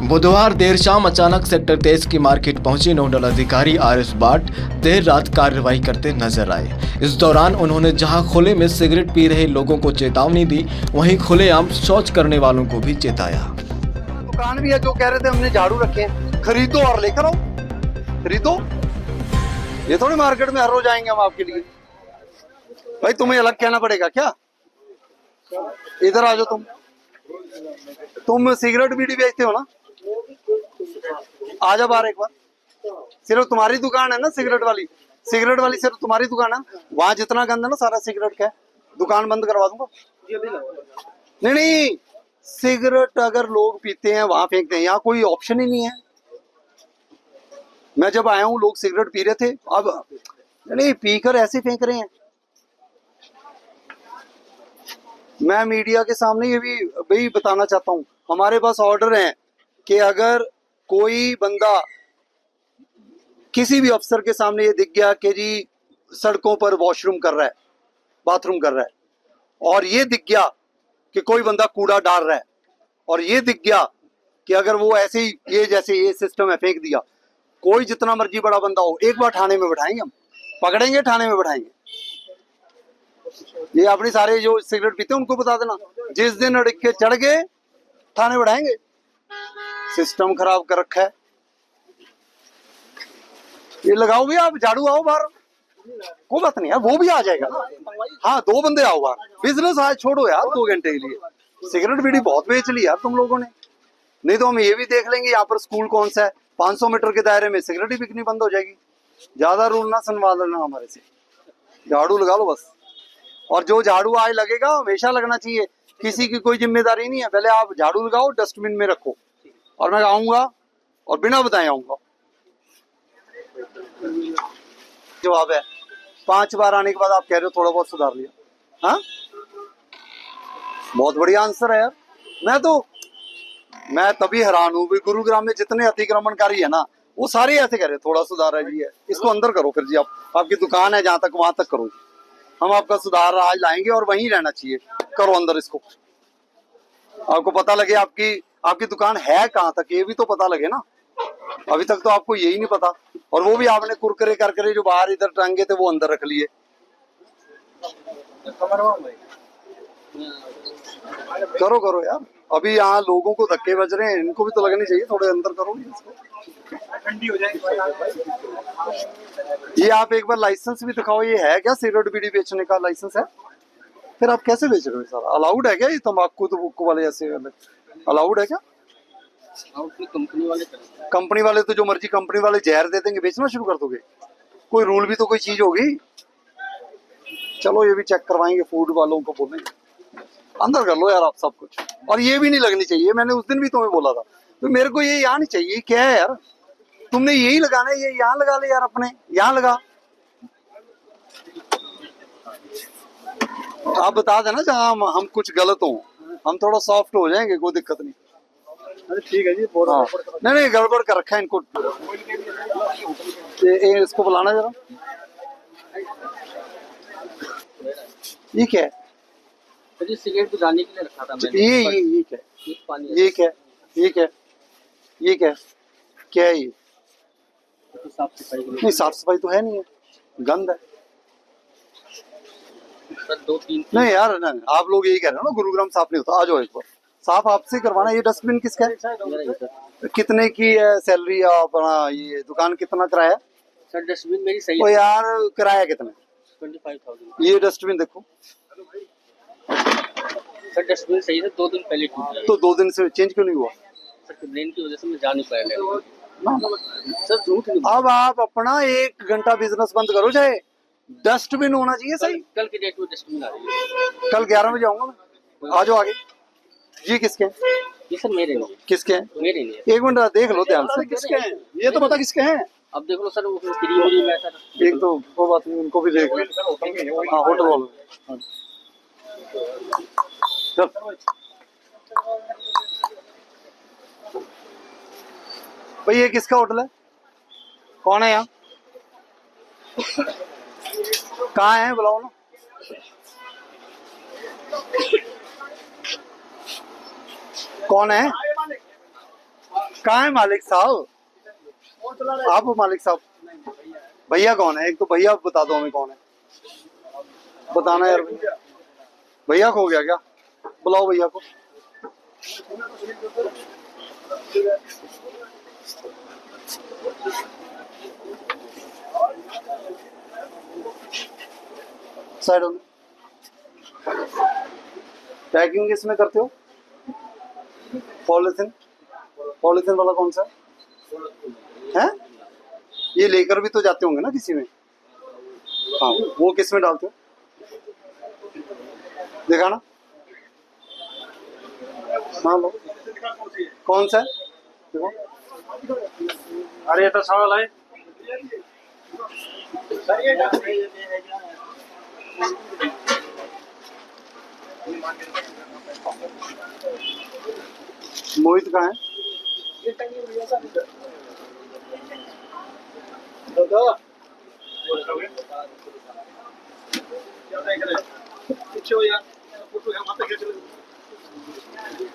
बुधवार देर शाम अचानक सेक्टर 23 की मार्केट पहुंचे नोडल अधिकारी आर.एस. बाट देर रात कार्रवाई करते नजर आए। इस दौरान उन्होंने जहां खुले में सिगरेट पी रहे लोगों को चेतावनी दी, वहीं खुलेआम शौच करने वालों को भी चेताया। दुकान भी है जो कह रहे थे हमने झाड़ू रखे हैं, खरीदो और लेकर आओ, खरीदो। ये थोड़ी मार्केट में हर रोज आएंगे हम आपके लिए। भाई तुम्हें अलग कहना पड़ेगा क्या? इधर आ जाओ तुम सिगरेट बीड़ी बेचते हो ना? आ जाओ बाहर एक बार। सिर्फ तुम्हारी दुकान है ना सिगरेट वाली सिर्फ तुम्हारी दुकान है। वहां जितना गंद है ना सारा सिगरेट का है। दुकान बंद करवा दूंगा। नहीं, सिगरेट अगर लोग पीते हैं वहां फेंकते हैं, यहाँ कोई ऑप्शन ही नहीं है। मैं जब आया हूँ लोग सिगरेट पी रहे थे, अब नहीं पीकर ऐसे फेंक रहे हैं। मैं मीडिया के सामने ये भी बताना चाहता हूँ, हमारे पास ऑर्डर है कि अगर कोई बंदा किसी भी अफसर के सामने ये दिख गया कि जी सड़कों पर वॉशरूम कर रहा है, बाथरूम कर रहा है, और ये दिख गया कि कोई बंदा कूड़ा डाल रहा है, और ये दिख गया कि अगर वो ऐसे ही ये सिस्टम है फेंक दिया, कोई जितना मर्जी बड़ा बंदा हो, एक बार थाने में बैठाएंगे, हम पकड़ेंगे, थाने में बैठाएंगे। ये अपने सारे जो सिगरेट पीते हैं उनको बता देना, जिस दिन अड़क के चढ़ गए थाने बढ़ाएंगे। सिस्टम खराब कर रखा है। ये लगाओ भी आप झाड़ू, आओ बाहर, कोई बात नहीं है, वो भी आ जाएगा ना। हाँ 2 बंदे आओ बाहर, बिजनेस आज छोड़ो यार 2 घंटे के लिए। सिगरेट बीड़ी बहुत बेच ली यार तुम लोगों ने। नहीं तो हम ये भी देख लेंगे यहाँ पर स्कूल कौन सा है, 500 मीटर के दायरे में सिगरेट ही बिकनी बंद हो जाएगी। ज्यादा रूल ना सुनवा लेना हमारे से, झाड़ू लगा लो बस। और जो झाड़ू आज लगेगा हमेशा लगना चाहिए, किसी की कोई जिम्मेदारी नहीं है। पहले आप झाड़ू लगाओ, डस्टबिन में रखो, और मैं आऊंगा और बिना बताए आऊंगा। जवाब है 5 बार आने के बाद आप कह रहे हो थोड़ा बहुत सुधार लिया। हाँ बहुत बढ़िया आंसर है यार। मैं तभी हैरान हूँ भी, गुरुग्राम में जितने अतिक्रमणकारी है ना वो सारे ऐसे कह रहे थोड़ा सुधार है जी, है इसको अंदर करो फिर जी, आपकी दुकान है जहां तक वहां तक करो जी। हम आपका सुधार आज लाएंगे और वहीं रहना चाहिए, करो अंदर इसको। आपको पता लगे आपकी दुकान है कहाँ तक, ये भी तो पता लगे ना। अभी तक तो आपको यही नहीं पता, और वो भी आपने कुरकुरे करके जो बाहर इधर टांगे थे वो अंदर रख लिए। करो यार, अभी यहाँ लोगों को धक्के बज रहे हैं, इनको भी तो लगनी चाहिए, थोड़े अंदर करो इसको, ठंडी हो जाएगी। ये आप एक बार लाइसेंस भी दिखाओ, ये है क्या सिगरेट बीड़ी बेचने का लाइसेंस है? फिर आप कैसे बेच रहे हो? सारा अलाउड है क्या ये तंबाकू तो वाले ऐसे अलाउड है क्या? कंपनी वाले तो जो मर्जी कंपनी वाले जहर दे देंगे, बेचना शुरू कर दोगे? कोई रूल भी तो कोई चीज होगी। चलो ये भी चेक करवाएंगे, फूड वालों को बोलेंगे अंदर कर लो यार आप सब कुछ। और ये भी नहीं लगनी चाहिए, मैंने उस दिन भी तुम्हें बोला था, तो मेरे को ये यहाँ नहीं चाहिए। क्या है यार, तुमने यही लगाना है, ये यहाँ लगा ले यार, अपने यहाँ लगा। आप बता देना जहाँ हम कुछ गलत हो, हम थोड़ा सॉफ्ट हो जाएंगे, कोई दिक्कत नहीं। अरे ठीक है जी। हाँ नहीं गड़बड़ कर रखा है इनको। इसको बुलाना जरा। ये क्या है? सिगरेट बुझाने के लिए रखा था मैंने। ये क्या क्या है ये? तो साफ सफाई के लिए। नहीं साफ सफाई तो है नहीं है, गंद है। सर 2-3 नहीं यार नहीं, आप लोग यही कह रहे हो ना गुरुग्राम साफ नहीं होता। आ जाओ एक बार, साफ आपसे करवाना। ये डस्टबिन किसका है? कितने की है सैलरी? अपना ये दुकान कितना किराया? सर डस्टबिन मेरी सही है यार, किराया कितना? 25,000। ये डस्टबिन देखो सर डस्टबिन सही है, 2 दिन पहले टूट गया। तो 2 दिन से चेंज क्यों नहीं हुआ? सर ब्रेन की वजह से मैं जा नहीं पाया। सर झूठ नहीं। अब आप अपना 1 घंटा बिजनेस बंद करो, चाहे डस्टबिन होना चाहिए सही। कल की डेट में डस्टबिन आ रही है। कल 11 बजे आऊंगा मैं, आ जाओ आगे। ये किसके हैं? ये सर मेरे नहीं। किसके हैं? मेरे नहीं। 1 मिनट देख लो ध्यान से, किसके हैं ये तो पता किसके हैं। अब देख लो सर, वो फ्री हो रही है सर। एक तो वो बात नहीं, उनको भी देख लो। हाँ होटल वालों। चल भाई ये किसका होटल है? कौन है यहाँ? कहाँ है बुलाओ ना। कौन है? कहाँ है मालिक साहब? आप हो मालिक साहब? भैया कौन है? एक तो भैया बता दो हमें कौन है, बताना यार। भैया खो गया क्या? बुलाओ भैया को। साइड हो। पैकिंग इसमें करते हो? पॉलिथीन, पॉलिथीन वाला कौन सा है? ये लेकर भी तो जाते होंगे ना किसी में। हाँ, वो किस में डालते हो? देखा ना। हाँ लो, कौन सा है? देखो। अरे ये तो सवाल है। मोहित कहाँ है?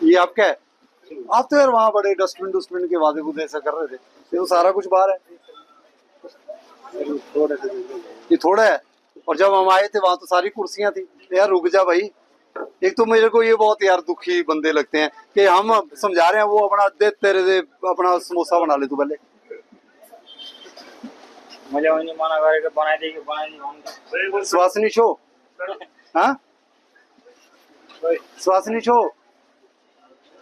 ये आपका है? आप तो यार वहाँ बड़े डस्टबिन के वादे बुदे ऐसा कर रहे थे, ये तो सारा कुछ बाहर है। ये थोड़ा है, और जब हम आए थे वहां तो सारी कुर्सियां थी। यार रुक जा भाई। एक तो मेरे को ये बहुत यार दुखी बंदे लगते हैं कि हम समझा रहे हैं, वो अपना दे तेरे दे अपना समोसा बना ले तू पहले। मजा नहीं माना करेगा, बना देगी। सुहासिनी शो, हाँ सुहासिनी शो,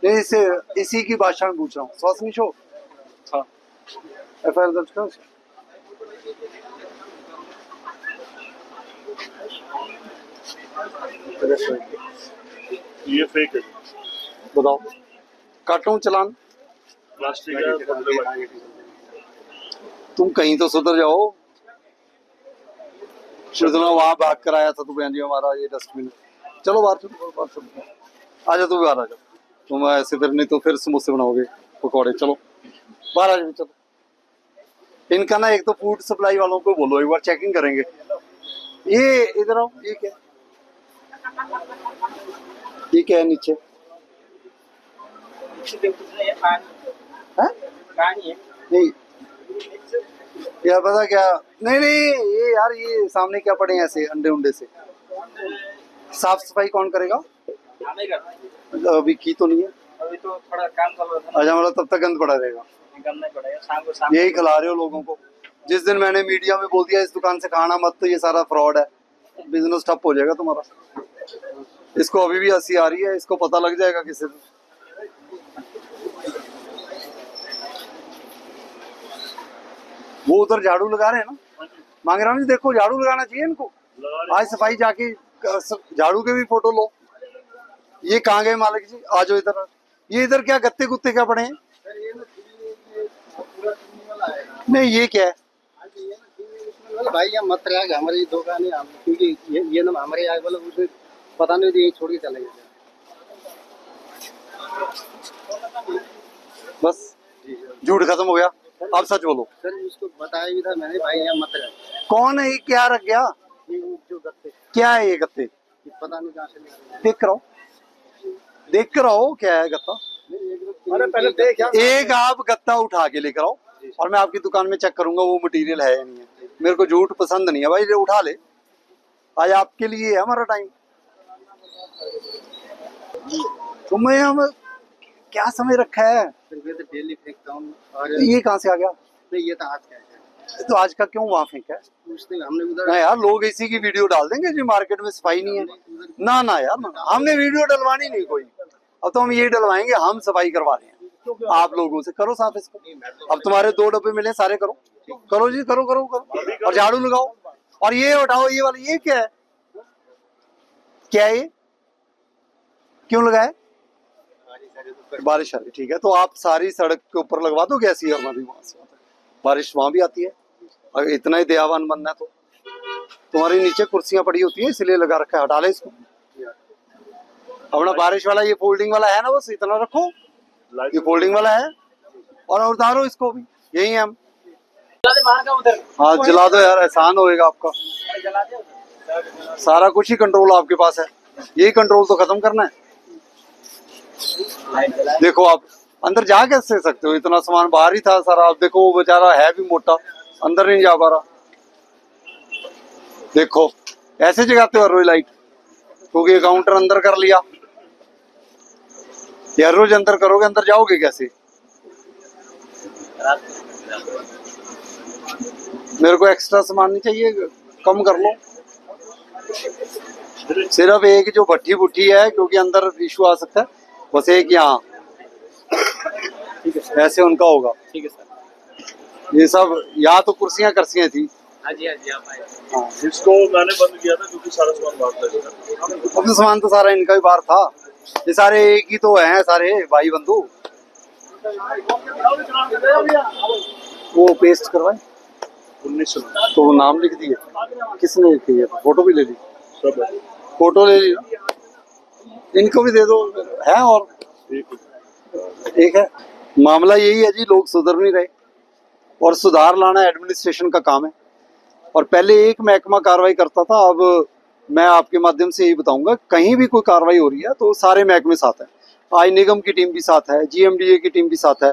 इसे इसी की भाषा में पूछ रहा हूँ। सुहासिनी शो FIR दर्ज करो। ये फेक है, बताओ, काटूं चालान? प्लास्टिक है। तुम कहीं तो सुधर जाओ। शुद्धना वहां भाग कर आया था तू बहन जी हमारा ये डस्टबिन। चलो बाहर चलो, बाहर चलो, आजा तू बाहर आ जा। तुम ऐसे फिर नहीं तो फिर समोसे बनाओगे पकौड़े। चलो बाहर आ जाओ। चलो इनका ना एक तो फूड सप्लाई वालों को बोलो एक बार चेकिंग करेंगे। ये इधर आओ, ये क्या है नीचे? नहीं क्या पता क्या? नहीं ये यार ये सामने क्या पड़े हैं ऐसे अंडे उंडे से? साफ सफाई कौन करेगा? अभी की तो नहीं है, अभी तो थोड़ा काम चल रहा था। अच्छा मतलब तब तक गंद पड़ा रहेगा। गंद नहीं पड़ेगा, शाम को यही खिला रहे हो लोगों को। जिस दिन मैंने मीडिया में बोल दिया इस दुकान से खाना मत, तो ये सारा फ्रॉड है, बिजनेस ठप हो जाएगा तुम्हारा। इसको अभी भी हंसी आ रही है, इसको पता लग जाएगा किसी दिन। वो उधर झाड़ू लगा रहे हैं ना मांगेराम जी, देखो झाड़ू लगाना चाहिए इनको। आज सफाई जाके झाड़ू के भी फोटो लो। ये कहाँ गए मालिक जी? आ जाओ इधर। ये इधर क्या गत्ते गुत्ते क्या पड़े हैं? नहीं ये क्या है भाई? यहाँ मत रहेगा हमारी दुकान है, क्योंकि ये ना हमारे आए वाला उसे पता नहीं थी, छोड़ के चले गए। बस झूठ खत्म हो गया, अब सच बोलो। सर उसको बताया भी था मैंने, भाई यहाँ मत रहे। कौन है ये? क्या रख गया? ये जो गत्ते, क्या है ये गत्ते? पता नहीं कहाँ से ले। देख कर आओ, देख कर आओ क्या है गत्ता। अरे पहले देख यार। एक आप गत्ता उठा के लेकर आओ और मैं आपकी दुकान में चेक करूंगा वो मटेरियल है या नहीं है। मेरे को झूठ पसंद नहीं है भाई, ये उठा ले। आज आपके लिए है हमारा टाइम। तुम्हें हम क्या समय रखा है? मैं तो डेली फेंकता हूँ। और ये कहाँ से आ गया? नहीं ये तो आज का है। तो आज का क्यों वहाँ फेंका है? पूछते हमने उधर ना यार, लोग इसी की वीडियो डाल देंगे जी मार्केट में सफाई नहीं है। ना ना यार ना, हमने वीडियो डलवानी नहीं कोई। अब तो हम ये डलवाएंगे, हम सफाई करवा रहे हैं आप लोगों से। करो साफ इसको। अब तुम्हारे 2 डब्बे मिले, सारे करो। करो जी, करो करो करो। और झाड़ू लगाओ। और ये उठाओ, ये वाला ये क्या है? क्या है ये? क्यों लगाए? बारिश आ रही, ठीक है तो आप सारी सड़क के ऊपर लगवा दो ऐसी, और वहां से बारिश वहां भी आती है। अगर इतना ही दयावान बनना है तो तुम्हारी नीचे कुर्सियां पड़ी होती है इसलिए लगा रखा है, हटा ले इसको। अपना बारिश वाला ये फोल्डिंग वाला है ना, बस इतना रखो, ये फोल्डिंग वाला है। और उतारो इसको भी, यही है हम। हाँ जला दो यार, एहसान होएगा आपका। सारा कुछ ही कंट्रोल आपके पास है, यही कंट्रोल तो खत्म करना है। देखो आप अंदर जा कैसे सकते हो? इतना सामान बाहर ही था सारा। आप देखो वो बेचारा है भी मोटा, अंदर नहीं जा पा रहा। देखो ऐसे जगाते हो हर रोज लाइट, क्योंकि काउंटर अंदर कर लिया। ये हर रोज अंदर करोगे, अंदर जाओगे कैसे? मेरे को एक्स्ट्रा सामान नहीं चाहिए, कम कर लो। सिर्फ एक जो भट्टी बुट्टी है, क्योंकि अंदर इशू आ सकता है, बस एक यहाँ ऐसे उनका होगा। ठीक है सर। ये सब यहाँ तो कुर्सियां कर्सियां थी। हाँ जी आप आए। हाँ, इसको मैंने बंद किया था क्योंकि सारा सामान बाहर था। अब तो सामान तो सारा इनका ही बाहर था। ये सारे एक ही तो हैं, सारे भाई बंधु। वो पेस्ट करवाए 1900 तो वो नाम लिख दिए। किसने लिखी है? फोटो भी ले ली, सब फोटो ले ली ना। इनको भी दे दो, है और एक है। मामला यही है जी, लोग सुधर नहीं रहे और सुधार लाना एडमिनिस्ट्रेशन का काम है। और पहले एक महकमा कार्रवाई करता था, अब मैं आपके माध्यम से यही बताऊंगा, कहीं भी कोई कार्रवाई हो रही है तो सारे महकमे साथ है। आज निगम की टीम भी साथ है, GMDA की टीम भी साथ है,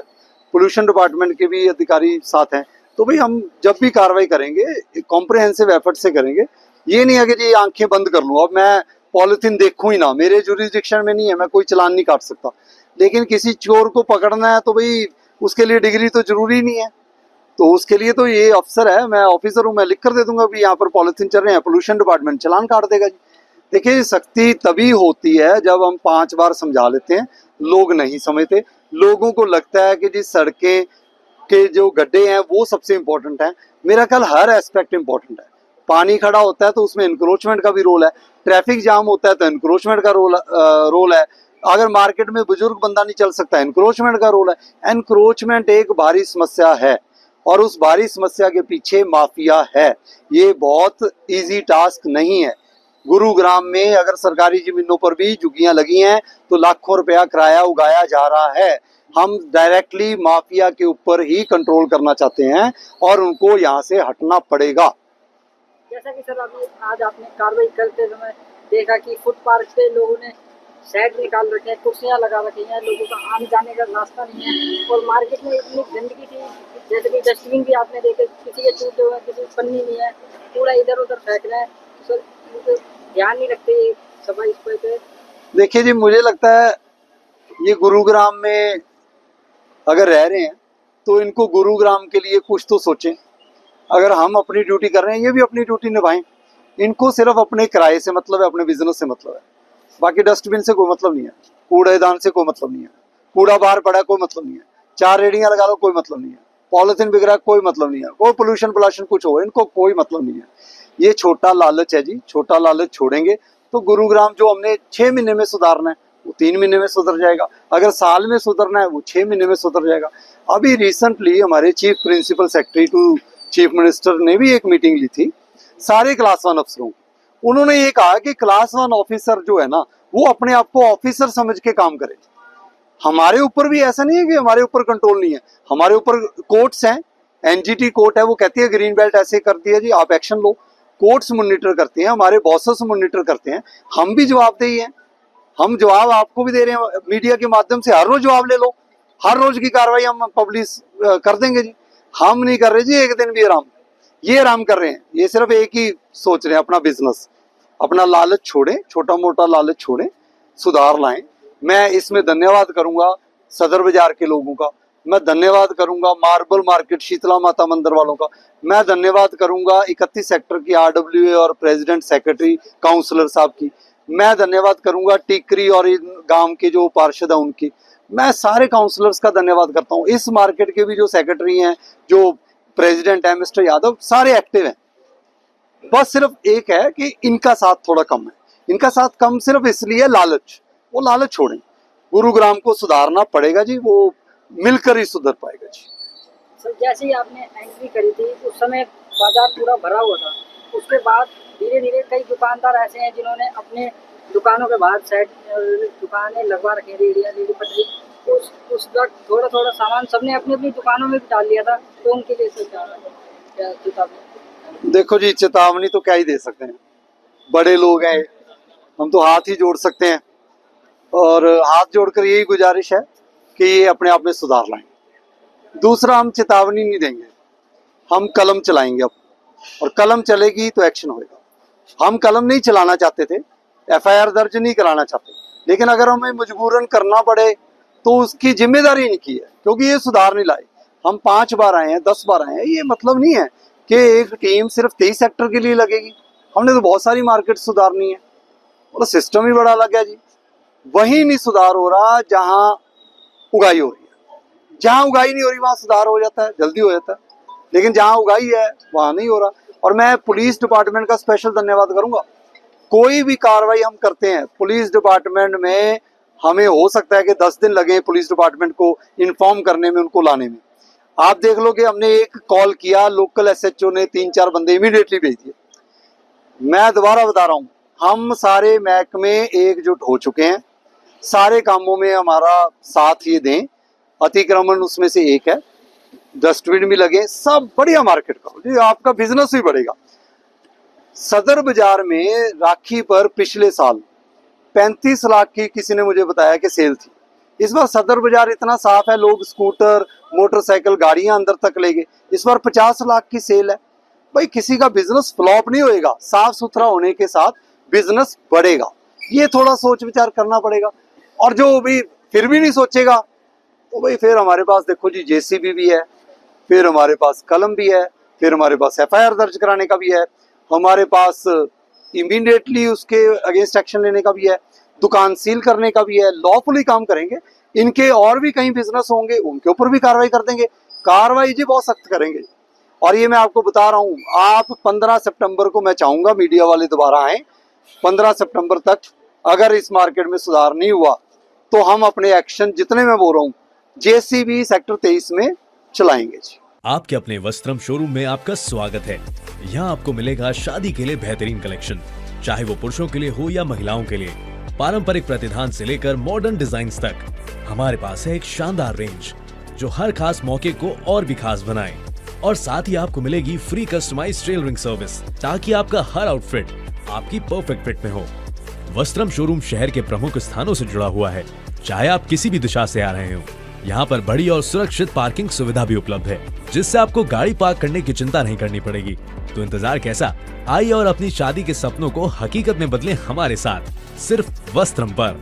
पोल्यूशन डिपार्टमेंट के भी अधिकारी साथ हैं। तो भाई हम जब भी कार्रवाई करेंगे कॉम्प्रिहेंसिव एफर्ट से करेंगे। ये नहीं है कि जी आंखें बंद कर लूँ, अब मैं पॉलिथीन देखूं ही ना, मेरे जुरिस्डिक्शन में नहीं है, मैं कोई चालान नहीं काट सकता। लेकिन किसी चोर को पकड़ना है तो भाई उसके लिए डिग्री तो जरूरी नहीं है, तो उसके लिए तो ये अफसर है, मैं ऑफिसर हूँ, मैं लिख कर दे दूंगा भी यहाँ पर पॉलिथीन चल रहे हैं, पोल्यूशन डिपार्टमेंट चालान काट देगा जी। देखिए सख्ती तभी होती है जब हम 5 बार समझा लेते हैं, लोग नहीं समझते। लोगों को लगता है कि जी सड़कें के जो गड्ढे हैं वो सबसे इम्पोर्टेंट है। मेरा ख्याल हर एस्पेक्ट इम्पोर्टेंट है। पानी खड़ा होता है तो उसमें इंक्रोचमेंट का भी रोल है, ट्रैफिक जाम होता है तो इंक्रोचमेंट का रोल है, अगर मार्केट में बुजुर्ग बंदा नहीं चल सकता इंक्रोचमेंट का रोल है। इंक्रोचमेंट एक भारी समस्या है और उस भारी समस्या के पीछे माफिया है। ये बहुत इजी टास्क नहीं है। गुरुग्राम में अगर सरकारी जमीनों पर भी झुग्गियां लगी हैं तो लाखों रुपया किराया उगाया जा रहा है। हम डायरेक्टली माफिया के ऊपर ही कंट्रोल करना चाहते हैं और उनको यहाँ से हटना पड़ेगा। जैसा कि सर अभी आज आपने कार्रवाई करते समय देखा कि फुटपाथ पे लोगों ने शेड निकाल रखे हैं, कुर्सियां लगा रखी हैं, लोगों का आने जाने का रास्ता नहीं है और मार्केट में इतनी गंदगी थी। जैसे कि डस्टबिन भी आपने देखे, किसी के टूटे हुए, किसी की पन्नी नहीं है, पूरा इधर उधर फेंक रहे हैं। तो सर इनको ध्यान नहीं रखते ये सफाई पे। देखिए जी, मुझे लगता है ये गुरुग्राम में अगर रह रहे हैं तो इनको गुरुग्राम के लिए कुछ तो सोचें। अगर हम अपनी ड्यूटी कर रहे हैं, ये भी अपनी ड्यूटी निभाएं। इनको सिर्फ अपने किराए से मतलब है, अपने बिजनेस से मतलब है। बाकी डस्टबिन से कोई मतलब नहीं है, कूड़ेदान से कोई मतलब नहीं है, कूड़ा बाहर पड़ा कोई मतलब नहीं है, 4 रेडियां लगा लो कोई मतलब नहीं है, पॉलिथीन बिक रहा कोई मतलब नहीं है, कोई पोल्यूशन पोल्यूशन कुछ हो इनको कोई मतलब नहीं है। ये छोटा लालच है जी, छोटा लालच छोड़ेंगे तो गुरुग्राम जो हमने 6 महीने में सुधारना है वो 3 महीने में सुधर जाएगा। अगर साल में सुधरना है वो 6 महीने में सुधर जाएगा। अभी रिसेंटली हमारे chief principal secretary to chief minister ने भी एक मीटिंग ली थी सारे क्लास 1 अफसरों। उन्होंने ये कहा कि क्लास 1 ऑफिसर जो है ना वो अपने आप को ऑफिसर समझ के काम करे। हमारे ऊपर भी ऐसा नहीं है कि हमारे ऊपर कंट्रोल नहीं है, हमारे ऊपर कोर्ट्स हैं, NGT कोर्ट है, वो कहती है ग्रीन बेल्ट ऐसे कर दिया जी आप एक्शन लो। कोर्ट्स मॉनिटर करते हैं, हमारे बॉसेस मॉनिटर करते हैं, हम भी जवाबदेही हैं। हम जवाब आपको भी दे रहे हैं मीडिया के माध्यम से, हर रोज जवाब ले लो, हर रोज की कार्रवाई हम पब्लिश कर देंगे जी। हम नहीं कर रहे जी एक दिन भी आराम, ये आराम कर रहे हैं। ये सिर्फ एक ही सोच रहे हैं अपना बिजनेस, अपना लालच छोड़ें, छोटा मोटा लालच छोड़ें, सुधार लाएं। मैं इसमें धन्यवाद करूंगा सदर बाजार के लोगों का, मैं धन्यवाद करूंगा मार्बल मार्केट शीतला माता मंदिर वालों का, मैं धन्यवाद करूंगा 31 सेक्टर की RWA और प्रेसिडेंट सेक्रेटरी काउंसलर साहब की, मैं धन्यवाद करूंगा टिकरी और गांव के जो पार्षद है उनकी, मैं सारे काउंसलर्स का धन्यवाद करता हूं। इस मार्केट के भी जो सेक्रेटरी हैं, जो प्रेसिडेंट है मिस्टर यादव, सारे एक्टिव हैं। बस सिर्फ एक है कि इनका साथ थोड़ा कम है। इनका साथ कम सिर्फ इसलिए लालच, वो लालच छोड़ें। गुरुग्राम को सुधारना पड़ेगा जी, वो मिलकर ही सुधर पाएगा जी। सर जैसे ही आपने एंट्री करी थी उस समय बाजार पूरा भरा हुआ था, उसके बाद धीरे धीरे कई दुकानदार ऐसे हैं जिन्होंने अपने दुकानों के बाहर साइड दुकानें लगवा रखी, रेडिया रेडी पटरी, उस वक्त थोड़ा थोड़ा सामान सबने अपनी अपनी दुकानों में भी डाल लिया था, तो उनके लिए सर क्या चेतावनी? देखो जी, चेतावनी तो क्या ही दे सकते हैं, बड़े लोग हैं, हम तो हाथ ही जोड़ सकते हैं और हाथ जोड़कर यही गुजारिश है कि ये अपने आप में सुधार लाएंगे। दूसरा, हम चेतावनी नहीं देंगे, हम कलम चलाएंगे अब, और कलम चलेगी तो एक्शन होएगा। हम कलम नहीं चलाना चाहते थे, एफआईआर दर्ज नहीं कराना चाहते, लेकिन अगर हमें मजबूरन करना पड़े तो उसकी जिम्मेदारी इनकी है, क्योंकि ये सुधार नहीं लाए। हम 5 बार आए हैं, 10 बार आए हैं, ये मतलब नहीं है कि एक टीम सिर्फ 23 सेक्टर के लिए लगेगी। हमने तो बहुत सारी मार्केट सुधारनी है, और सिस्टम ही बड़ा अलग है जी। वहीं नहीं सुधार हो रहा जहां उगाई हो रही है, जहां उगाई नहीं हो रही वहां सुधार हो जाता है, जल्दी हो जाता है, लेकिन जहां उगाई है वहां नहीं हो रहा। और मैं पुलिस डिपार्टमेंट का स्पेशल धन्यवाद करूंगा। कोई भी कार्रवाई हम करते हैं पुलिस डिपार्टमेंट में, हमें हो सकता है कि 10 दिन लगे पुलिस डिपार्टमेंट को इन्फॉर्म करने में, उनको लाने में। आप देख लो कि हमने एक कॉल किया, लोकल एसएचओ ने 3-4 बंदे इमीडिएटली भेज दिए। मैं दोबारा बता रहा हूँ, हम सारे महकमे एकजुट हो चुके हैं, सारे कामों में हमारा साथ ये दें। अतिक्रमण उसमें से एक है, डस्टबिन भी लगे, सब बढ़िया मार्केट करो जी, आपका बिजनेस भी बढ़ेगा। सदर बाजार में राखी पर पिछले साल 35 लाख की किसी ने मुझे बताया कि सेल थी। इस बार सदर बाजार इतना साफ है, लोग स्कूटर मोटरसाइकिल गाड़ियां अंदर तक ले गए। इस बार 50 लाख की सेल है। भाई किसी का बिजनेस फ्लॉप नहीं होएगा, साफ सुथरा होने के साथ बिजनेस बढ़ेगा। ये थोड़ा सोच विचार करना पड़ेगा। और जो भी फिर भी नहीं सोचेगा तो भाई फिर हमारे पास देखो जी जेसीबी भी है, फिर हमारे पास कलम भी है, फिर हमारे पास एफआईआर दर्ज कराने का भी है, हमारे पास इमीडिएटली उसके अगेंस्ट एक्शन लेने का भी है, दुकान सील करने का भी है। लॉफुली काम करेंगे। इनके और भी कई बिजनेस होंगे, उनके ऊपर भी कार्रवाई कर देंगे। कार्रवाई जी बहुत सख्त करेंगे। और ये मैं आपको बता रहा हूँ, आप 15 सितंबर को मैं चाहूंगा मीडिया वाले दोबारा आए। 15 सितंबर तक अगर इस मार्केट में सुधार नहीं हुआ तो हम अपने एक्शन जितने मैं बोल रहा हूँ जेसीबी सेक्टर 23 में चलाएंगे जी। आपके अपने वस्त्रम शोरूम में आपका स्वागत है। यहाँ आपको मिलेगा शादी के लिए बेहतरीन कलेक्शन, चाहे वो पुरुषों के लिए हो या महिलाओं के लिए। पारंपरिक प्रतिधान से लेकर मॉडर्न डिजाइन्स तक हमारे पास है एक शानदार रेंज जो हर खास मौके को और भी खास बनाए। और साथ ही आपको मिलेगी फ्री कस्टमाइज्ड टेलरिंग सर्विस, ताकि आपका हर आउटफिट आपकी परफेक्ट फिट में हो। वस्त्रम शोरूम शहर के प्रमुख स्थानों से जुड़ा हुआ है, चाहे आप किसी भी दिशा से आ रहे हो। यहाँ पर बड़ी और सुरक्षित पार्किंग सुविधा भी उपलब्ध है, जिससे आपको गाड़ी पार्क करने की चिंता नहीं करनी पड़ेगी। तो इंतजार कैसा, आइए और अपनी शादी के सपनों को हकीकत में बदलें हमारे साथ, सिर्फ वस्त्रम पर।